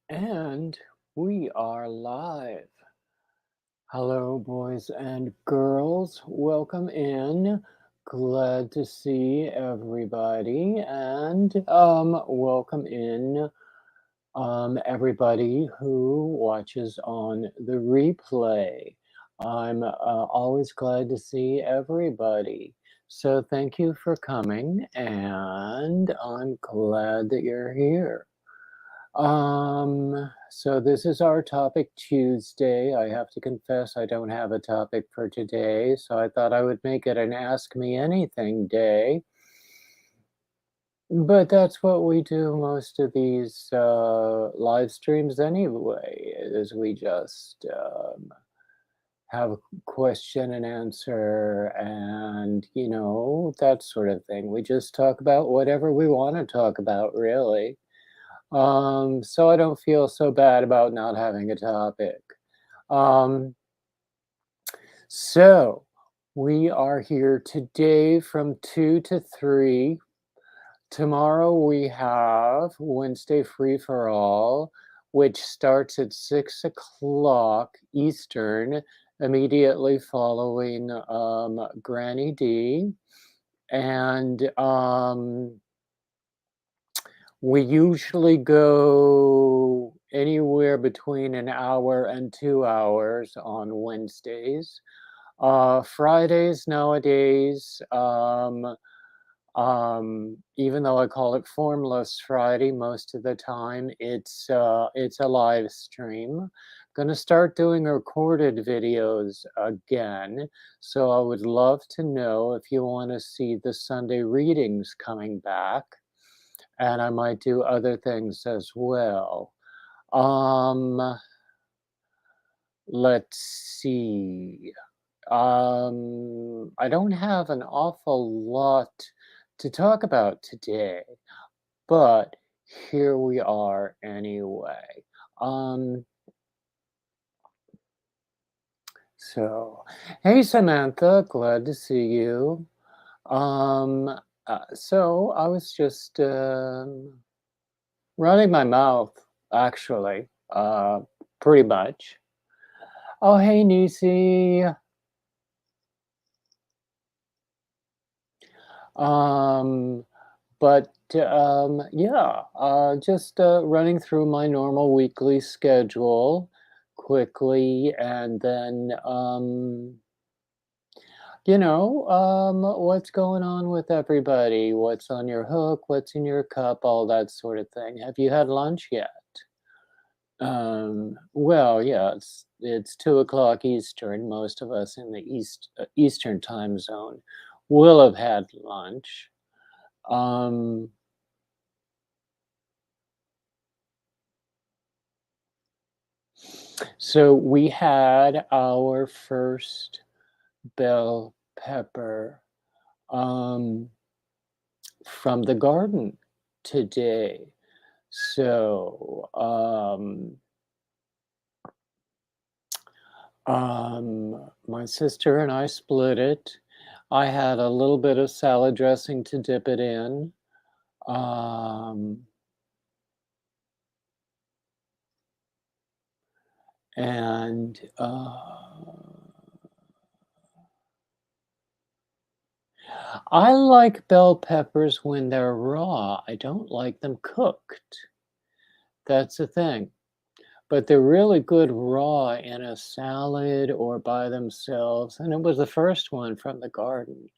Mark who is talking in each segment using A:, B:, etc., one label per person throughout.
A: And we are live. Hello, boys and girls. Welcome in. Glad to see everybody. And welcome in everybody who watches on the replay. I'm always glad to see everybody. So thank you for coming, and I'm glad that you're here. So this is our topic Tuesday. I have to confess I don't have a topic for today, so I thought I would make it an Ask Me Anything day. But that's what we do most of these live streams anyway, is we just have a question and answer and, that sort of thing. We just talk about whatever we want to talk about, really. So I don't feel so bad about not having a topic. Um, so we are here today from 2 to 3. Tomorrow we have Wednesday Free for All, which starts at 6 o'clock Eastern, immediately following Granny D. And we usually go anywhere between an hour and 2 hours on Wednesdays. Fridays nowadays, even though I call it Formless Friday most of the time, it's a live stream. Gonna start doing recorded videos again, so I would love to know if you want to see the Sunday readings coming back, and I might do other things as well. Let's see. I don't have an awful lot to talk about today, but here we are anyway. So, hey Samantha, glad to see you. Um, so I was just running my mouth, actually, pretty much. Oh, hey Nisi. Um, yeah, just running through my normal weekly schedule quickly, and then, what's going on with everybody? What's on your hook? What's in your cup? All that sort of thing. Have you had lunch yet? Well, yeah, it's 2 o'clock Eastern. Most of us in the Eastern time zone will have had lunch. Um, So we had our first bell pepper um, from the garden today. So my sister and I split it. I had a little bit of salad dressing to dip it in. Um, and I like bell peppers when they're raw. I don't like them cooked. That's the thing. But they're really good raw in a salad or by themselves. And it was the first one from the garden.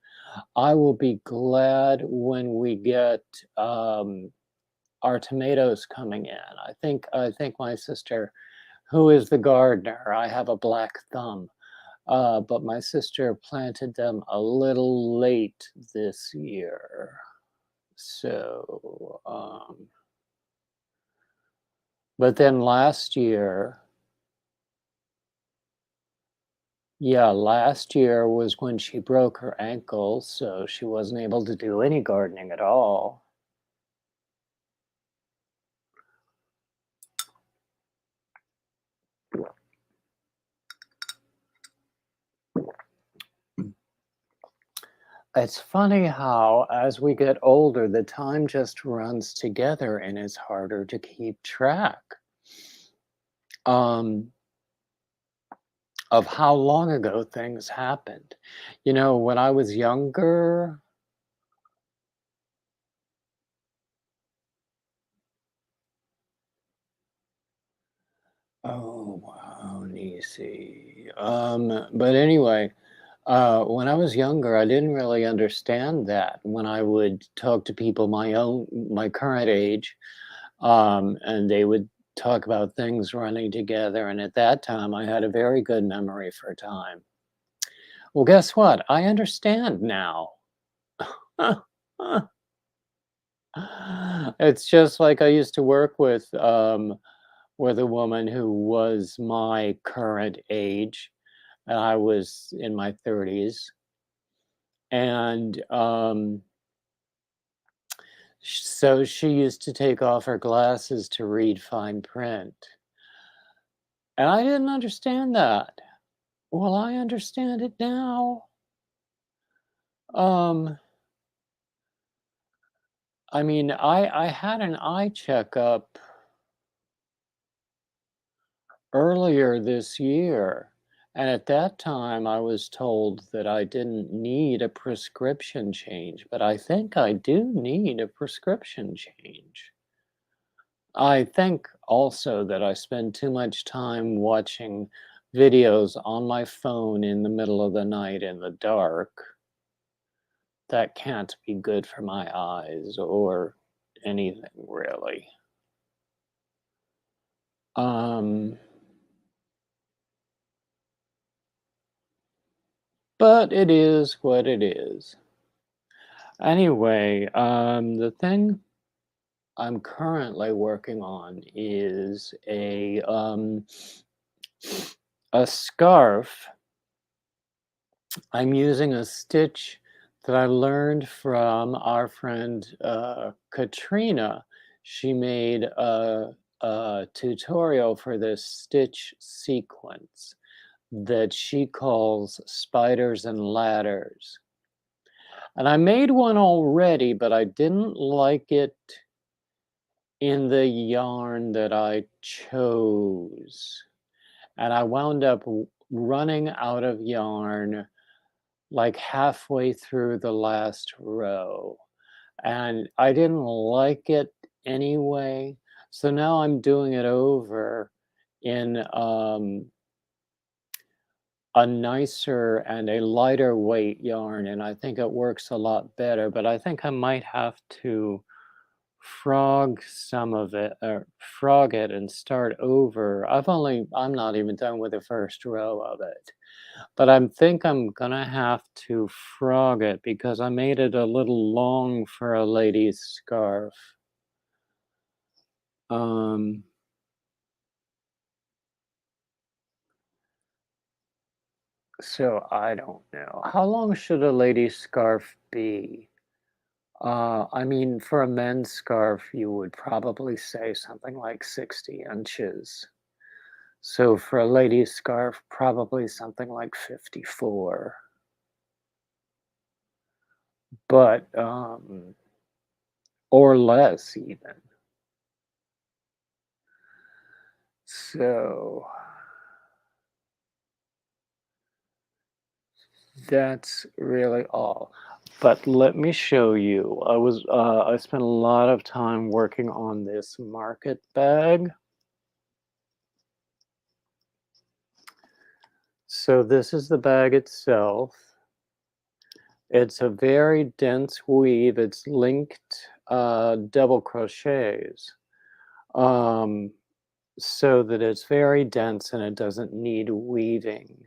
A: I will be glad when we get our tomatoes coming in. I think my sister, who is the gardener, I have a black thumb. But my sister planted them a little late this year. So, but then last year, yeah, last year was when she broke her ankle, so she wasn't able to do any gardening at all. It's funny how, as we get older, the time just runs together and is harder to keep track. um, of how long ago things happened. You know, when I was younger. Oh, wow, Nisi. But anyway, when I was younger, I didn't really understand that when I would talk to people my current age, and they would talk about things running together. And at that time, I had a very good memory for time. Well, guess what? I understand now. It's just like I used to work with a woman who was my current age, and I was in my 30s. And so she used to take off her glasses to read fine print. And I didn't understand that. Well, I understand it now. Um, I mean, I had an eye checkup earlier this year. And at that time, I was told that I didn't need a prescription change, but I think I do need a prescription change. I think also that I spend too much time watching videos on my phone in the middle of the night in the dark. That can't be good for my eyes or anything really. Um, but it is what it is. Anyway, the thing I'm currently working on is a scarf. I'm using a stitch that I learned from our friend Katrina. She made a tutorial for this stitch sequence that she calls spiders and ladders. And I made one already, but I didn't like it in the yarn that I chose. And I wound up running out of yarn like halfway through the last row. And I didn't like it anyway. So now I'm doing it over in a nicer and a lighter weight yarn. And I think it works a lot better. But I think I might have to frog some of it or frog it and start over. I'm not even done with the first row of it. But I think I'm gonna have to frog it because I made it a little long for a lady's scarf. Um, so I don't know. How long should a lady's scarf be? I mean, for a men's scarf, you would probably say something like 60 inches. So for a lady's scarf, probably something like 54. But, or less even. So that's really all. But let me show you. I spent a lot of time working on this market bag. So this is the bag itself. It's a very dense weave. It's linked double crochets. Um, so that it's very dense and it doesn't need weaving.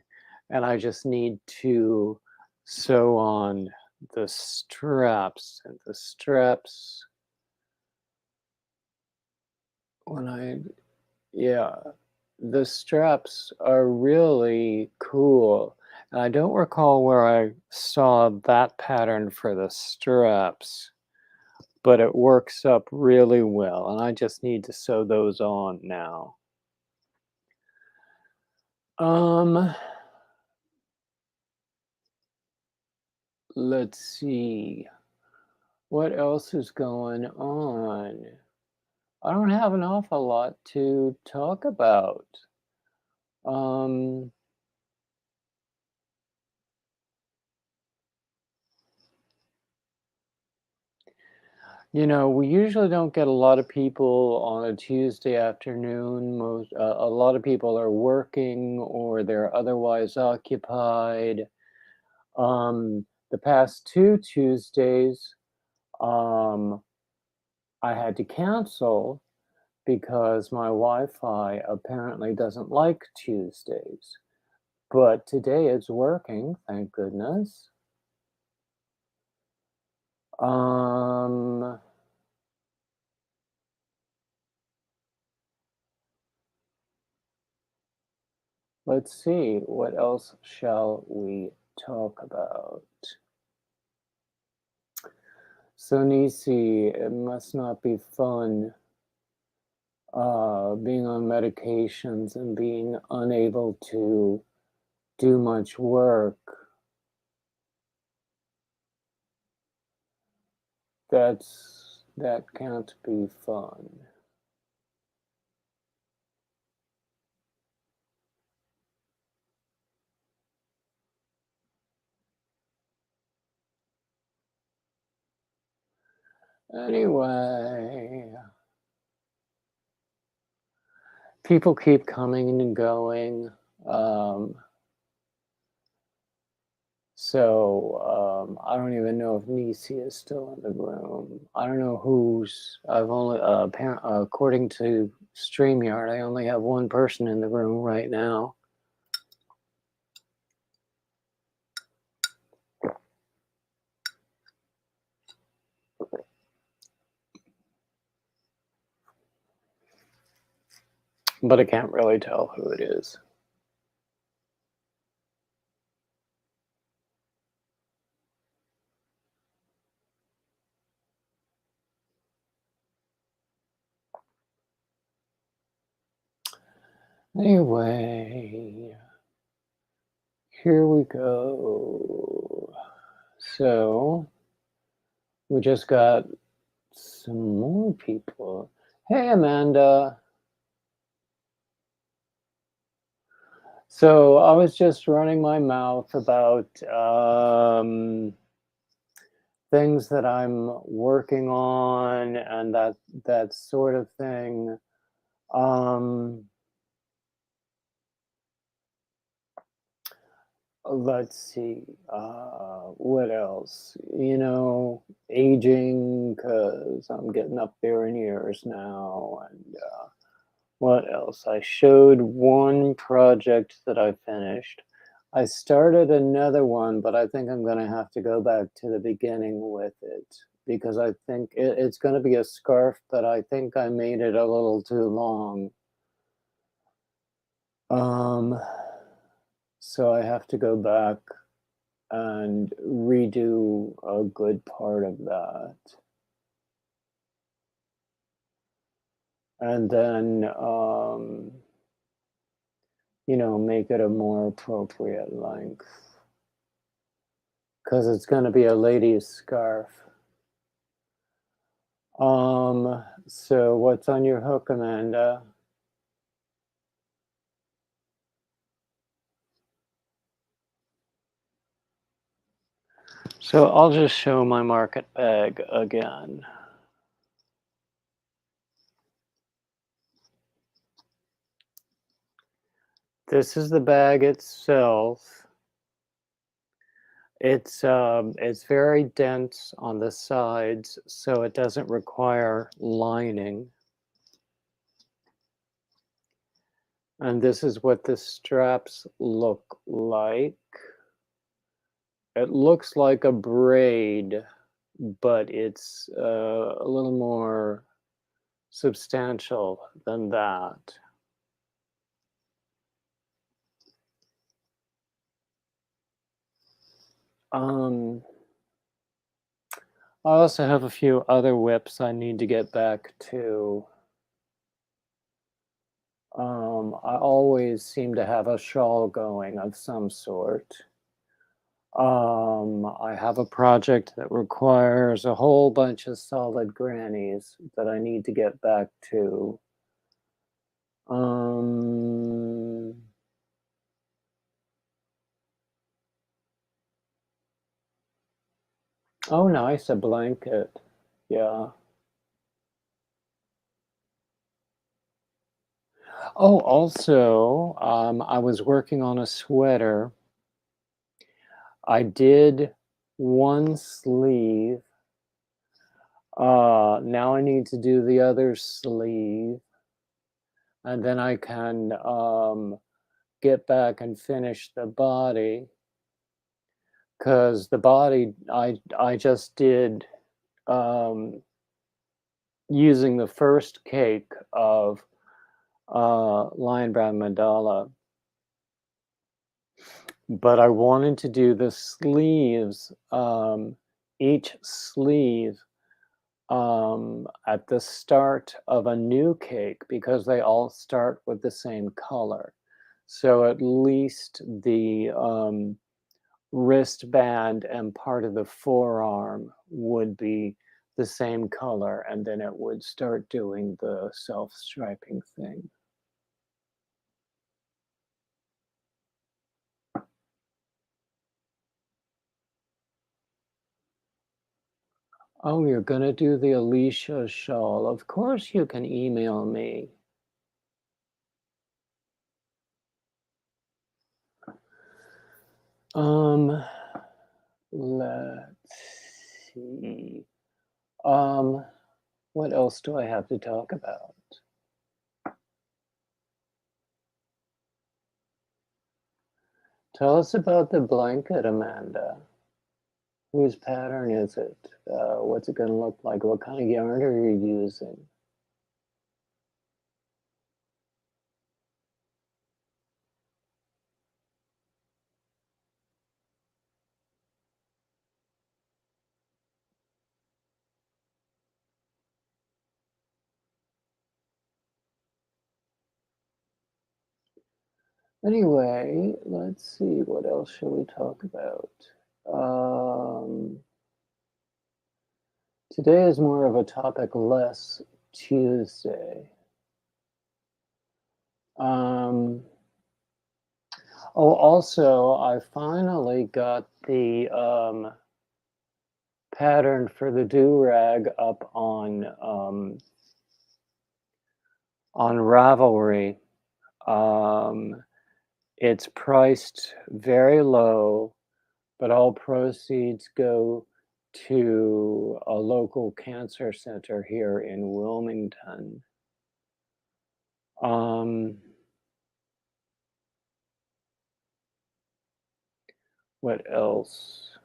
A: And I just need to sew on the straps, and the straps when I yeah, the straps are really cool. And I don't recall where I saw that pattern for the straps, but it works up really well. And I just need to sew those on now. Um, let's see. What else is going on? I don't have an awful lot to talk about. Um, we usually don't get a lot of people on a Tuesday afternoon. A lot of people are working or they're otherwise occupied. The past 2 Tuesdays, um, I had to cancel because my Wi-Fi apparently doesn't like Tuesdays. But today it's working, thank goodness. Um, let's see, what else shall we talk about? So Nisi, it must not be fun being on medications and being unable to do much work. That can't be fun. Anyway, people keep coming and going. Um, I don't even know if Nisi is still in the room. I don't know who's. I've only, according to StreamYard, I only have one person in the room right now. But I can't really tell who it is. Anyway, here we go. So, we just got some more people. Hey, Amanda. So, I was just running my mouth about things that I'm working on and that sort of thing. Um, let's see, what else? Aging, because I'm getting up there in years now. And what else? I showed one project that I finished. I started another one, but I think I'm going to have to go back to the beginning with it because I think it's going to be a scarf, but I think I made it a little too long. Um, so I have to go back and redo a good part of that. And then, make it a more appropriate length. Because it's going to be a lady's scarf. So what's on your hook, Amanda? So I'll just show my market bag again. This is the bag itself. It's very dense on the sides, so it doesn't require lining. And this is what the straps look like. It looks like a braid, but it's a little more substantial than that. I also have a few other whips I need to get back to. I always seem to have a shawl going of some sort. I have a project that requires a whole bunch of solid grannies that I need to get back to. Um, Oh, nice, a blanket. Yeah. Oh, also, I was working on a sweater. I did one sleeve. Now I need to do the other sleeve, and then I can get back and finish the body. Because the body, I just did using the first cake of Lion Brand Mandala, but I wanted to do the sleeves, each sleeve at the start of a new cake because they all start with the same color. So at least the wristband and part of the forearm would be the same color, and then it would start doing the self-striping thing. Oh, you're gonna do the Alicia shawl. Of course you can email me. Um, let's see. Um, what else do I have to talk about? Tell us about the blanket, Amanda. Whose pattern is it? What's it gonna look like? What kind of yarn are you using? Anyway, let's see, what else shall we talk about? Um, Today is more of a topic less Tuesday. Um, oh, also, I finally got the pattern for the do-rag up on Ravelry. Um, it's priced very low, but all proceeds go to a local cancer center here in Wilmington. Um, what else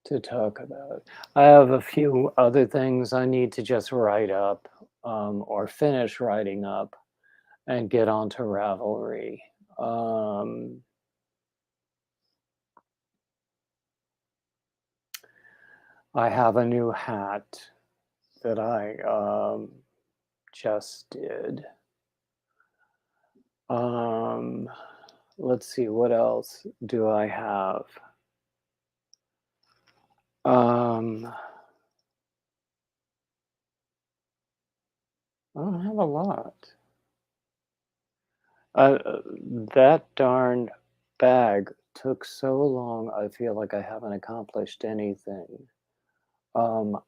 A: to talk about? I have a few other things I need to just write up or finish writing up and get onto Ravelry. Um, I have a new hat that I just did. Um, let's see, what else do I have? I don't have a lot. That darn bag took so long, I feel like I haven't accomplished anything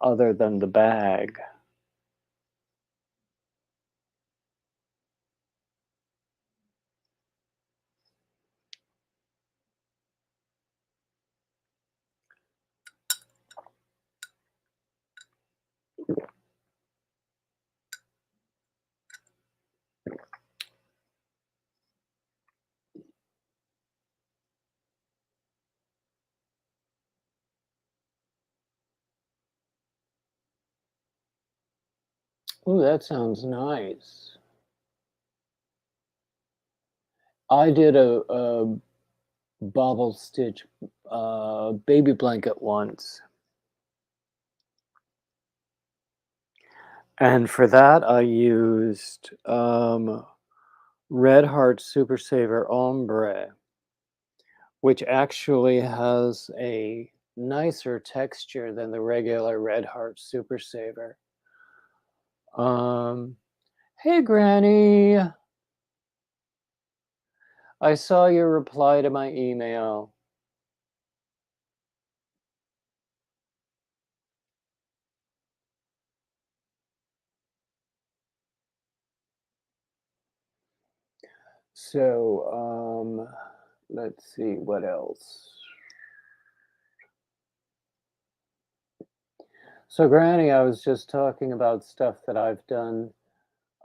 A: other than the bag. Ooh, that sounds nice. I did a bobble stitch baby blanket once. And for that, I used Red Heart Super Saver Ombre, which actually has a nicer texture than the regular Red Heart Super Saver. Um, hey, Granny. I saw your reply to my email. So, let's see what else. So, Granny, I was just talking about stuff that I've done,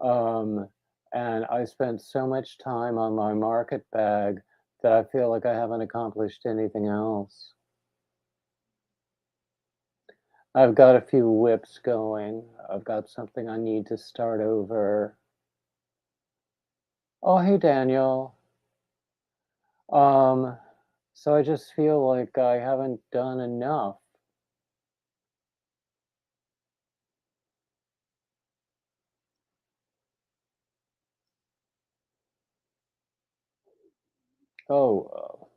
A: um, and I spent so much time on my market bag that I feel like I haven't accomplished anything else. I've got a few whips going. I've got something I need to start over. Oh, hey, Daniel. Um, so I just feel like I haven't done enough. Oh,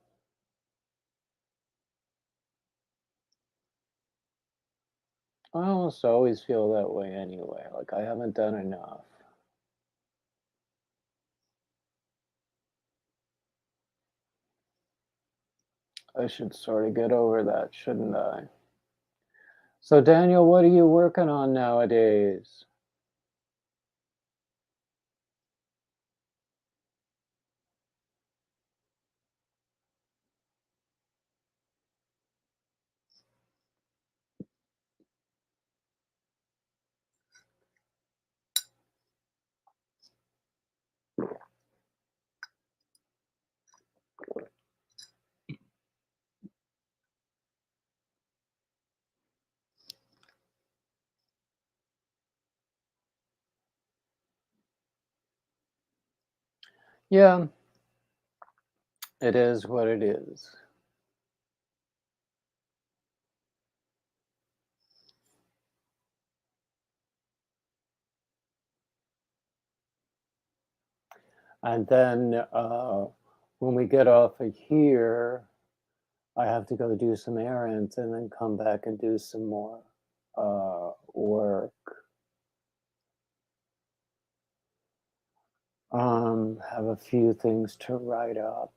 A: I almost always feel that way anyway, like I haven't done enough. I should sort of get over that, shouldn't I? So, Daniel, what are you working on nowadays? Yeah, it is what it is. And then when we get off of here, I have to go do some errands and then come back and do some more work. Have a few things to write up.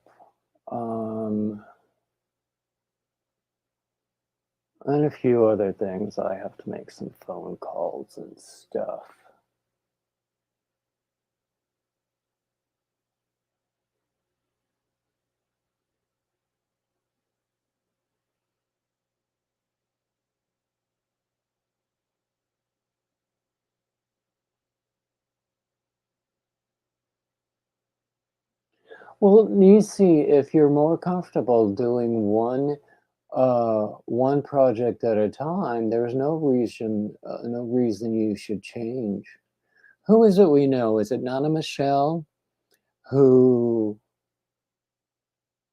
A: Um, and a few other things. I have to make some phone calls and stuff. Well, Nisi, if you're more comfortable doing one project at a time, there's no reason you should change. Who is it we know? Is it Nana Michelle who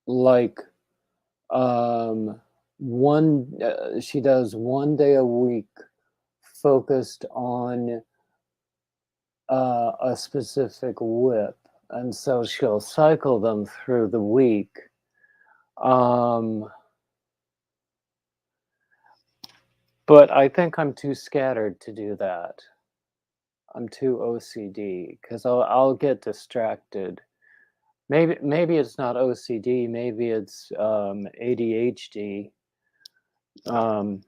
A: like um she does 1 day a week focused on a specific whip, and so she'll cycle them through the week. Um, but I think I'm too scattered to do that. I'm too OCD because I'll get distracted. Maybe it's not OCD. Maybe it's ADHD. Um,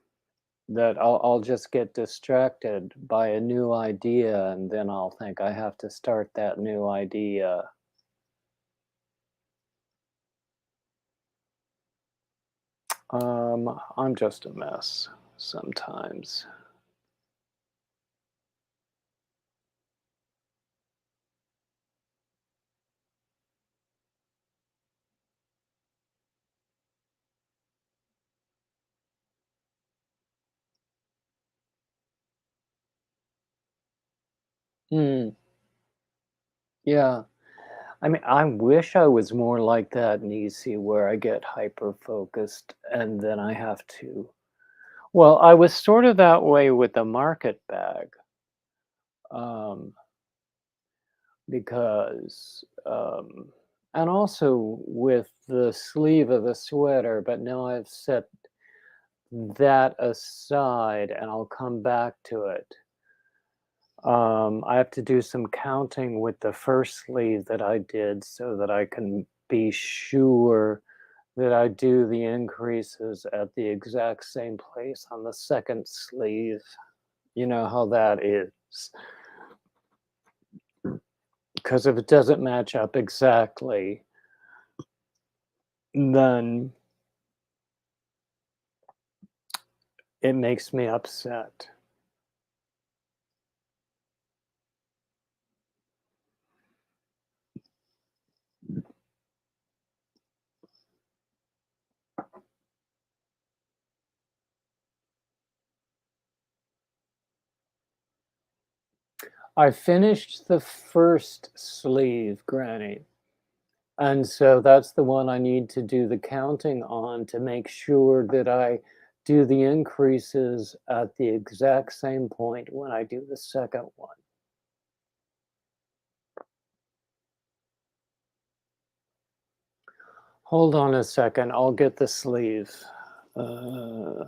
A: that I'll just get distracted by a new idea, and then I'll think I have to start that new idea. I'm just a mess sometimes. Hmm. Yeah. I mean, I wish I was more like that, Nisi, where I get hyper focused and then I have to. Well, I was sort of that way with the market bag, um, because, and also with the sleeve of the sweater, but now I've set that aside and I'll come back to it. I have to do some counting with the first sleeve that I did so that I can be sure that I do the increases at the exact same place on the second sleeve. You know how that is. because if it doesn't match up exactly, then it makes me upset. I finished the first sleeve, Granny, and so that's the one I need to do the counting on to make sure that I do the increases at the exact same point when I do the second one. Hold on a second, I'll get the sleeve. Uh,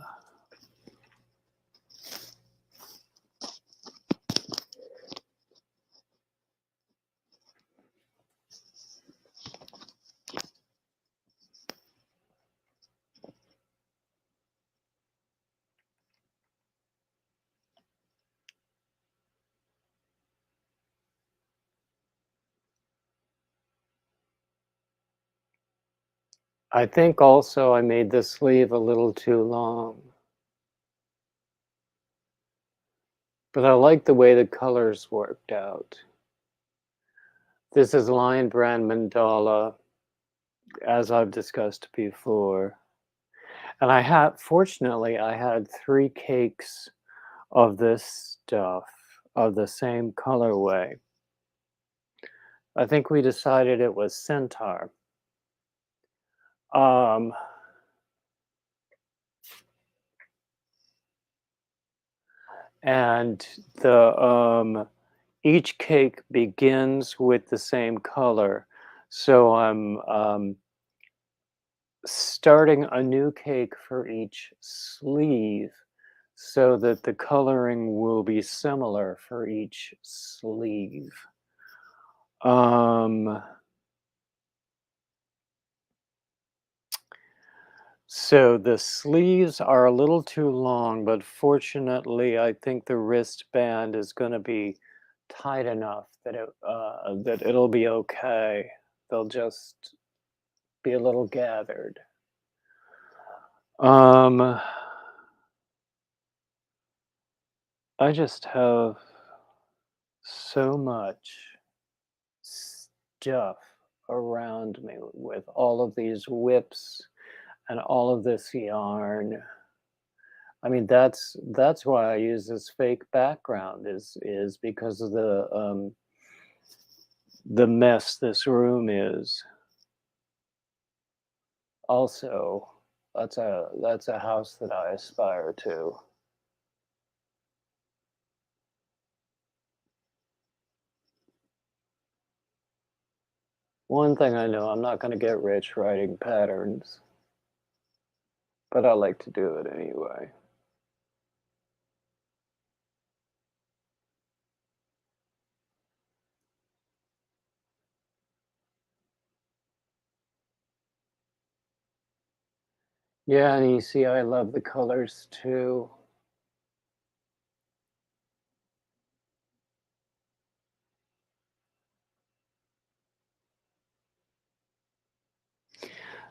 A: I think also I made the sleeve a little too long. But I like the way the colors worked out. This is Lion Brand Mandala, as I've discussed before. And fortunately, I had 3 cakes of this stuff of the same colorway. I think we decided it was Centaur. Um, and each cake begins with the same color. So I'm starting a new cake for each sleeve so that the coloring will be similar for each sleeve. Um, so the sleeves are a little too long, but fortunately, I think the wristband is going to be tight enough that that it'll be okay. They'll just be a little gathered. Um, I just have so much stuff around me with all of these whips and all of this yarn. I mean, that's why I use this fake background is because of the mess this room is. Also, that's a house that I aspire to. One thing I know, I'm not going to get rich writing patterns, but I like to do it anyway. Yeah, and you see, I love the colors too.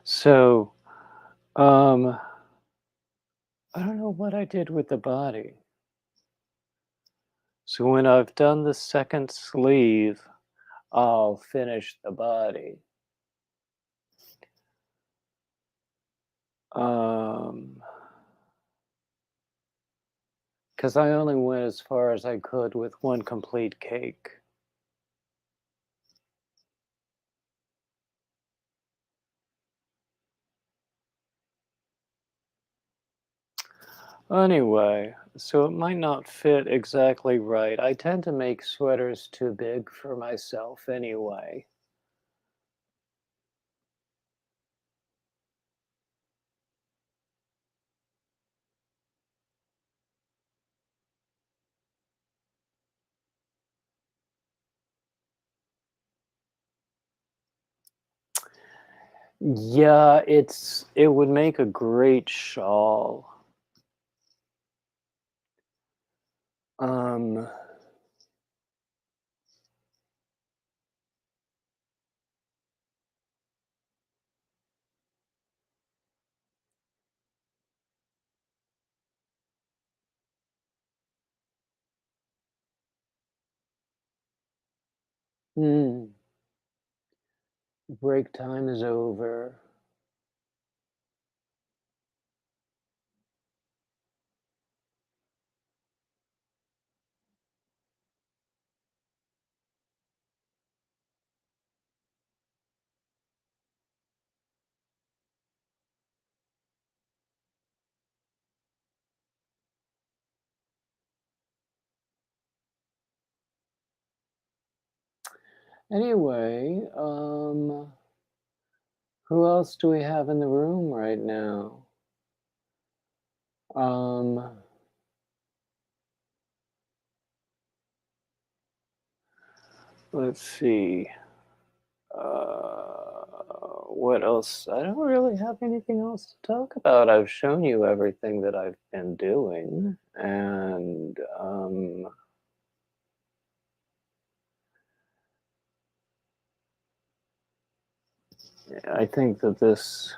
A: So, um, I don't know what I did with the body. So when I've done the second sleeve, I'll finish the body. Um, because I only went as far as I could with one complete cake. Anyway, so it might not fit exactly right. I tend to make sweaters too big for myself anyway. Yeah, it would make a great shawl. Um, Hmm. Break time is over. Anyway, who else do we have in the room right now? Um, let's see. What else? I don't really have anything else to talk about. I've shown you everything that I've been doing, and I think that this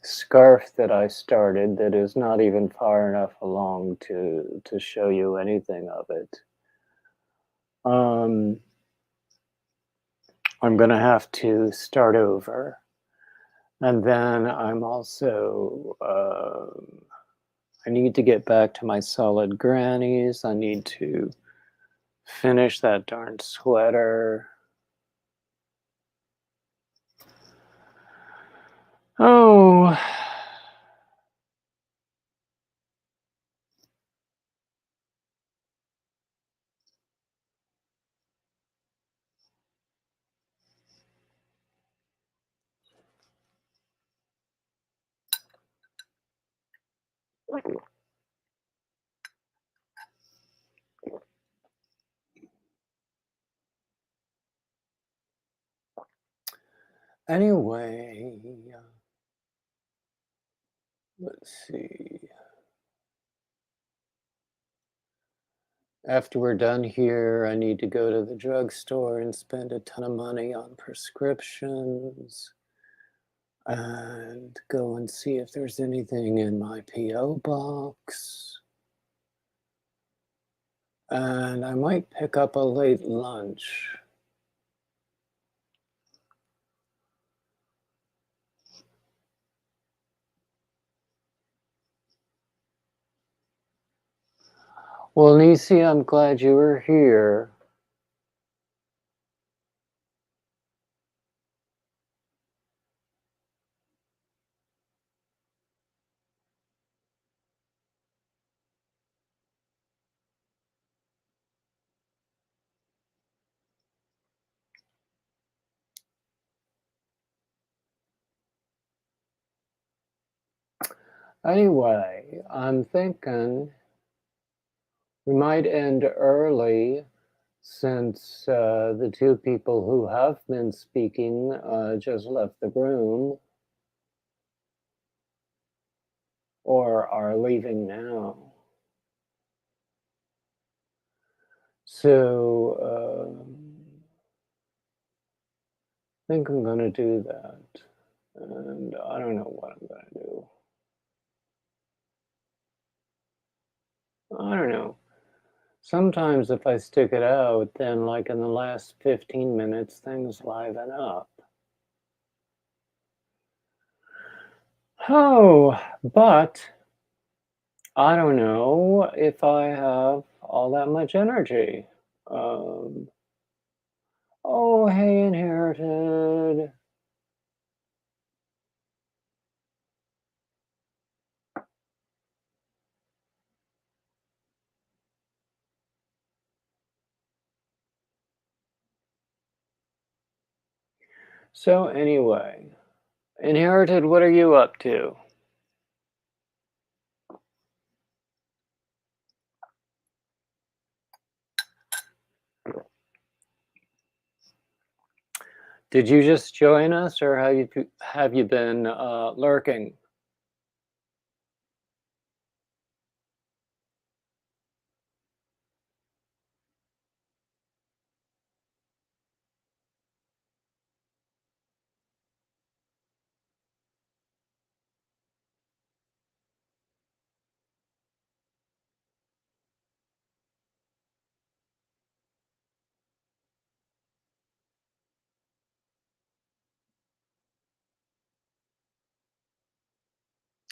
A: scarf that I started, that is not even far enough along to show you anything of it. Um, I'm gonna have to start over, and then I'm also I need to get back to my solid grannies. I need to finish that darn sweater. Oh, anyway, let's see. After we're done here, I need to go to the drugstore and spend a ton of money on prescriptions and go and see if there's anything in my P.O. box. And I might pick up a late lunch. Well, Nisi, I'm glad you were here. Anyway, I'm thinking we might end early since the two people who have been speaking just left the room or are leaving now. So I think I'm going to do that. And I don't know what I'm going to do. I don't know. Sometimes if I stick it out, then like in the last 15 minutes, things liven up. Oh, but I don't know if I have all that much energy. Um, oh, hey, inherited. So anyway, inherited, what are you up to? Did you just join us, or have you been lurking?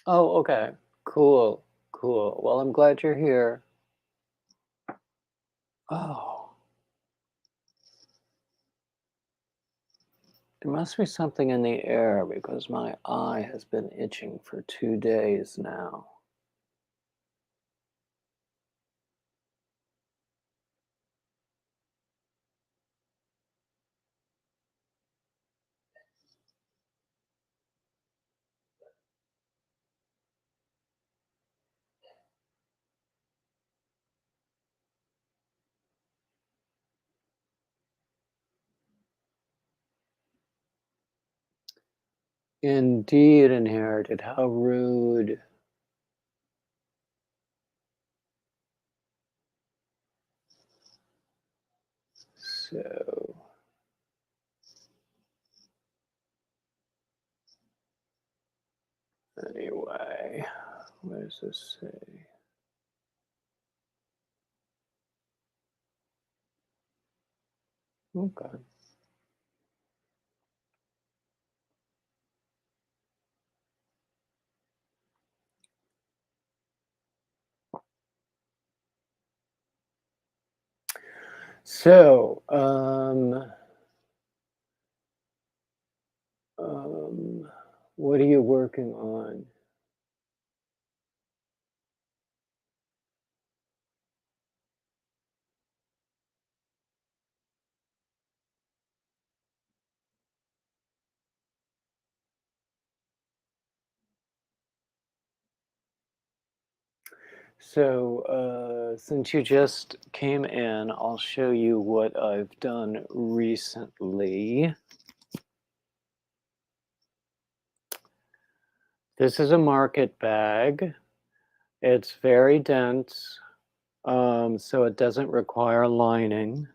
A: Oh, okay. Cool. Cool. Well, I'm glad you're here. Oh, there must be something in the air because my eye has been itching for 2 days now. Indeed, inherited. How rude. So, anyway, what does this say? Okay. So, um, what are you working on? So, since you just came in, I'll show you what I've done recently. This is a market bag. It's very dense, so it doesn't require lining.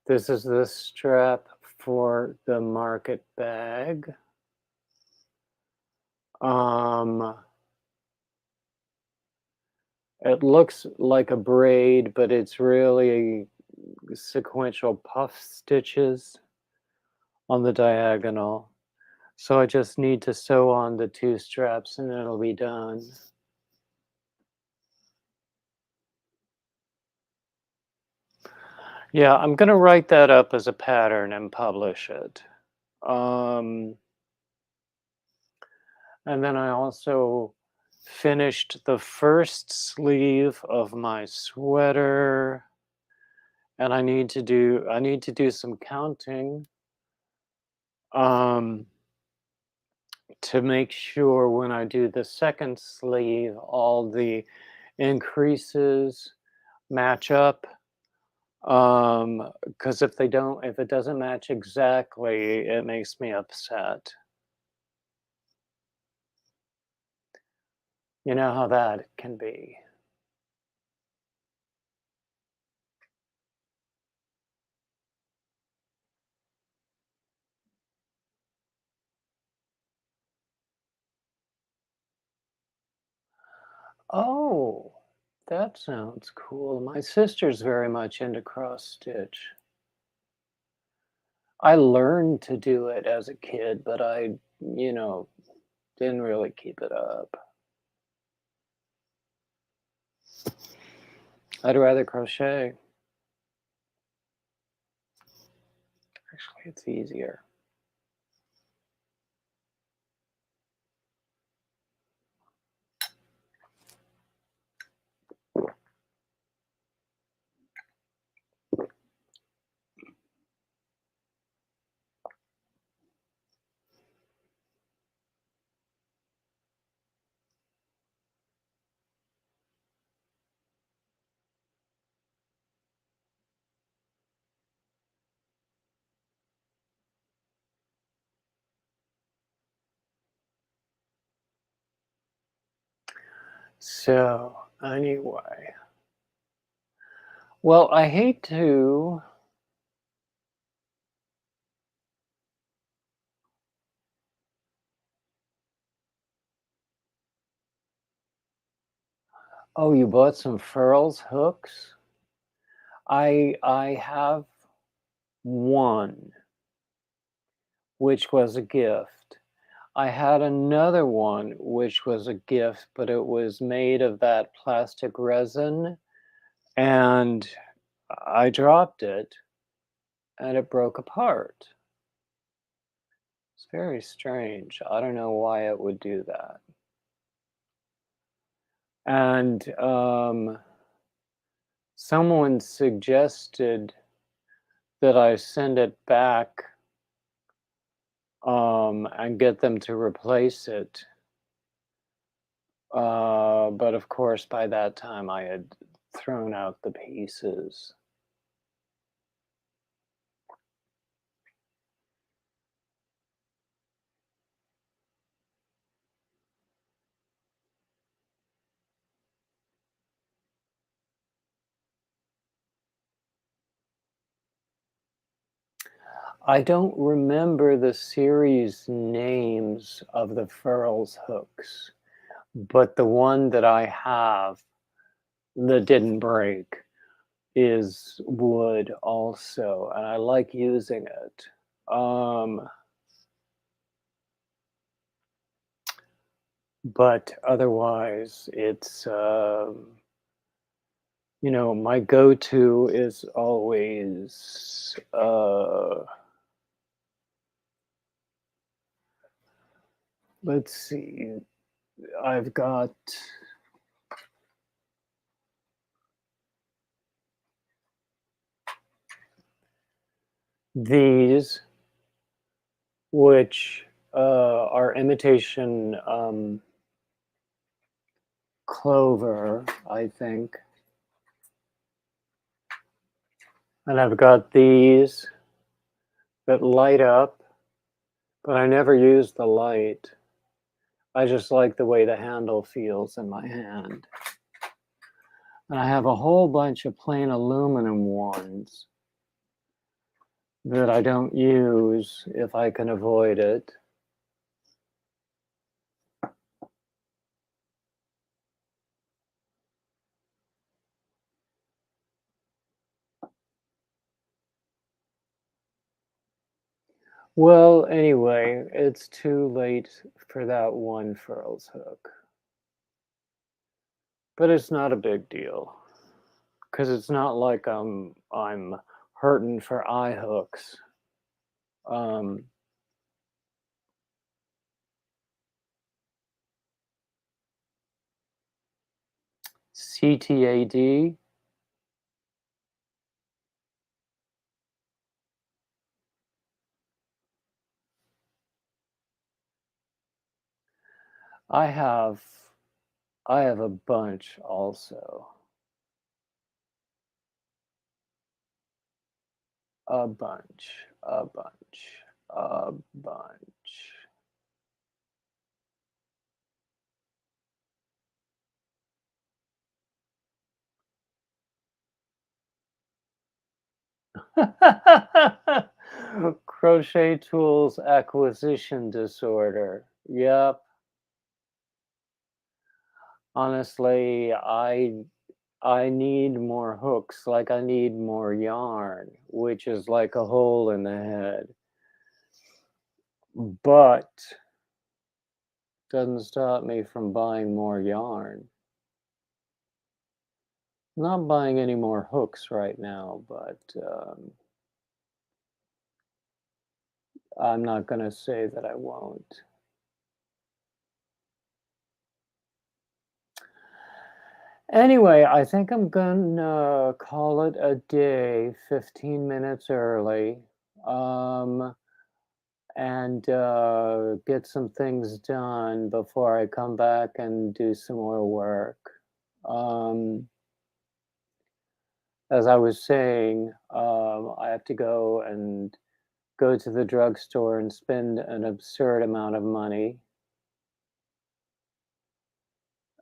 A: This is the strap for the market bag. Um, it looks like a braid, but it's really sequential puff stitches on the diagonal. So I just need to sew on the two straps and it'll be done. Yeah, I'm going to write that up as a pattern and publish it. Um, and then I also finished the first sleeve of my sweater, and I need to do some counting um, to make sure when I do the second sleeve all the increases match up. Because if it doesn't match exactly, it makes me upset. You know how that can be. Oh, that sounds cool. My sister's very much into cross stitch. I learned to do it as a kid, but you know, didn't really keep it up. I'd rather crochet. Actually, it's easier. So, anyway. Well, I hate to. Oh, you bought some furls hooks? I have one, which was a gift. I had another one which was a gift, but it was made of that plastic resin, and I dropped it, and it broke apart. It's very strange. I don't know why it would do that. And someone suggested that I send it back and get them to replace it. But of course, by that time, I had thrown out the pieces. I don't remember the series names of the Furls hooks, but the one that I have that didn't break is wood also, and I like using it. But otherwise, it's my go-to is always let's see, I've got these, which are imitation clover, I think. And I've got these that light up, but I never use the light. I just like the way the handle feels in my hand. And I have a whole bunch of plain aluminum ones that I don't use if I can avoid it. Well, anyway, it's too late for that one Furls hook. But it's not a big deal, because it's not like I'm hurting for eye hooks. Um, CTAD. I have I have a bunch also. A bunch, a bunch, a bunch. Crochet tools acquisition disorder. Yep. Honestly, I need more hooks, like I need more yarn, which is like a hole in the head. But doesn't stop me from buying more yarn. Not buying any more hooks right now, but I'm not going to say that I won't. Anyway, I think I'm gonna call it a day, 15 minutes early, um, and get some things done before I come back and do some more work. Um, as I was saying, I have to go to the drugstore and spend an absurd amount of money,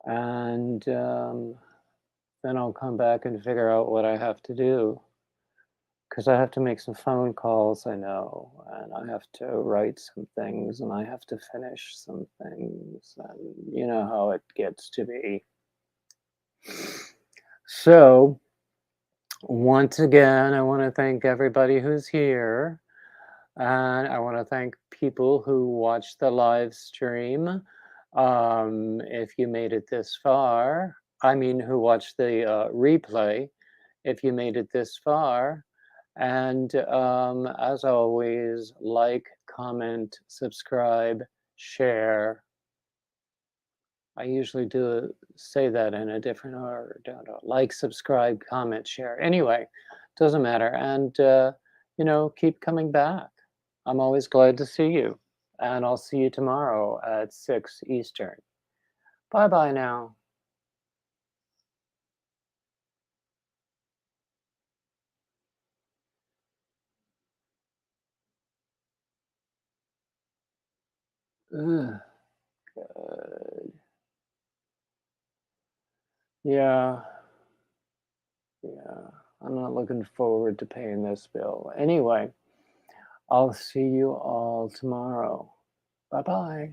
A: and then I'll come back and figure out what I have to do. Because I have to make some phone calls, I know, and I have to write some things, and I have to finish some things, and you know how it gets to be. So, once again, I want to thank everybody who's here. And I want to thank people who watched the live stream. If you made it this far, I mean, who watched the replay, if you made it this far. And as always, like, comment, subscribe, share. I usually do say that in a different order, don't I? Like, subscribe, comment, share. Anyway, doesn't matter. And, keep coming back. I'm always glad to see you. And I'll see you tomorrow at 6 Eastern. Bye bye now. Ugh, good. Yeah, yeah. I'm not looking forward to paying this bill. Anyway, I'll see you all tomorrow. Bye bye.